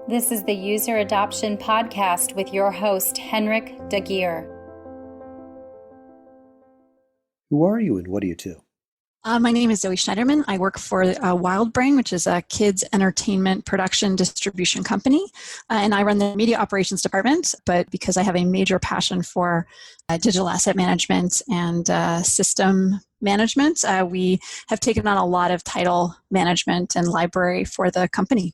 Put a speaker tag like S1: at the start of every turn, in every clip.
S1: This is the User Adoption Podcast with your host, Henrik Dagier.
S2: Who are you and what do you do?
S3: My name is Zoe Schneiderman. I work for WildBrain, which is a kids entertainment production distribution company. And I run the media operations department. But because I have a major passion for digital asset management and system management, we have taken on a lot of title management and library for the company.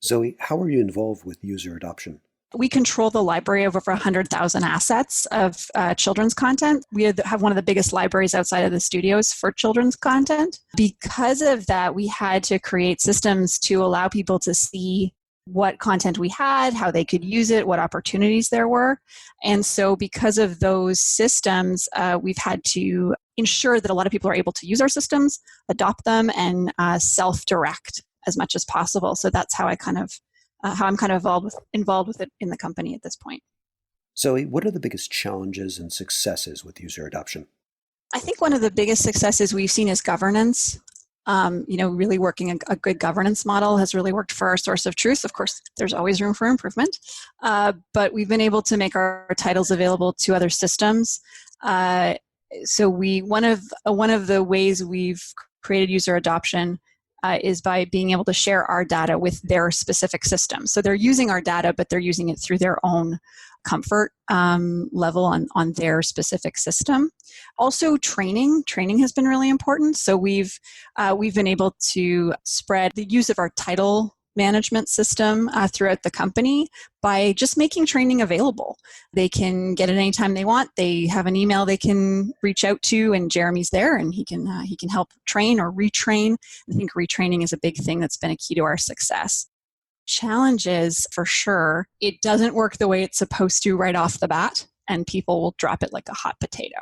S2: Zoe, how are you involved with user adoption?
S3: We control the library of over 100,000 assets of children's content. We have one of the biggest libraries outside of the studios for children's content. Because of that, we had to create systems to allow people to see what content we had, how they could use it, what opportunities there were. And so because of those systems, we've had to ensure that a lot of people are able to use our systems, adopt them, and self-direct as much as possible. So that's how I'm kind of involved with it in the company at this point.
S2: Zoe, what are the biggest challenges and successes with user adoption?
S3: I think one of the biggest successes we've seen is governance. Really working a good governance model has really worked for our source of truth. Of course, there's always room for improvement, but we've been able to make our titles available to other systems. So one of the ways we've created user adoption is by being able to share our data with their specific system. So they're using our data, but they're using it through their own comfort level on their specific system. Also, training has been really important. So we've been able to spread the use of our title management system throughout the company by just making training available. They can get it anytime they want. They have an email they can reach out to, and Jeremy's there, and he can help train or retrain. I think retraining is a big thing that's been a key to our success. Challenges, for sure, it doesn't work the way it's supposed to right off the bat, and people will drop it like a hot potato.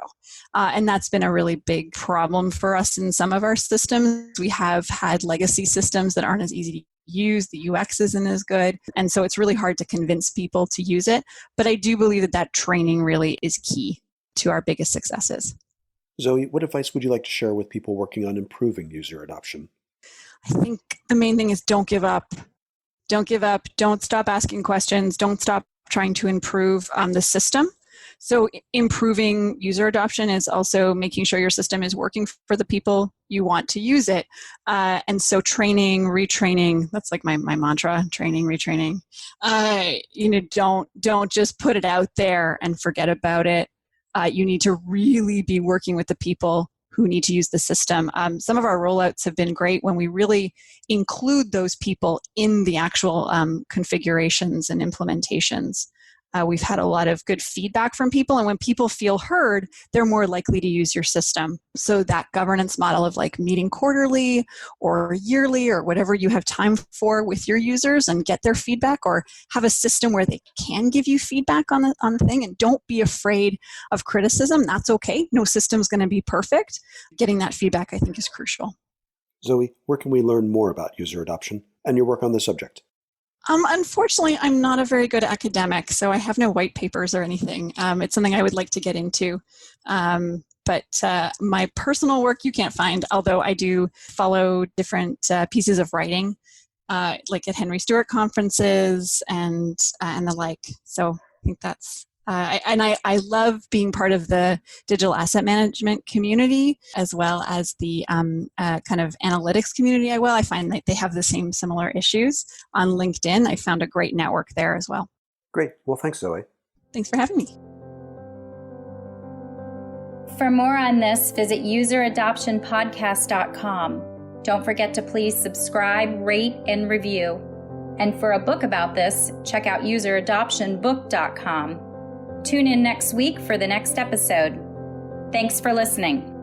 S3: And that's been a really big problem for us in some of our systems. We have had legacy systems that aren't as easy to use. The UX isn't as good. And so it's really hard to convince people to use it. But I do believe that training really is key to our biggest successes.
S2: Zoe, what advice would you like to share with people working on improving user adoption?
S3: I think the main thing is don't give up. Don't give up. Don't stop asking questions. Don't stop trying to improve the system. So improving user adoption is also making sure your system is working for the people you want to use it. And so training, retraining, that's like my mantra, training, retraining. Don't just put it out there and forget about it. You need to really be working with the people who need to use the system. Some of our rollouts have been great when we really include those people in the actual configurations and implementations. We've had a lot of good feedback from people, and when people feel heard, they're more likely to use your system. So that governance model of like meeting quarterly or yearly or whatever you have time for with your users and get their feedback, or have a system where they can give you feedback on the thing, and don't be afraid of criticism. That's okay. No system's going to be perfect. Getting that feedback, I think, is crucial.
S2: Zoe, where can we learn more about user adoption and your work on the subject?
S3: Unfortunately, I'm not a very good academic, so I have no white papers or anything. It's something I would like to get into. But my personal work you can't find, although I do follow different pieces of writing, like at Henry Stewart conferences and the like. So I think that's... I love being part of the digital asset management community, as well as the kind of analytics community. I find that they have the same similar issues on LinkedIn. I found a great network there as well.
S2: Great. Well, thanks, Zoe.
S3: Thanks for having me.
S1: For more on this, visit useradoptionpodcast.com. Don't forget to please subscribe, rate, and review. And for a book about this, check out useradoptionbook.com. Tune in next week for the next episode. Thanks for listening.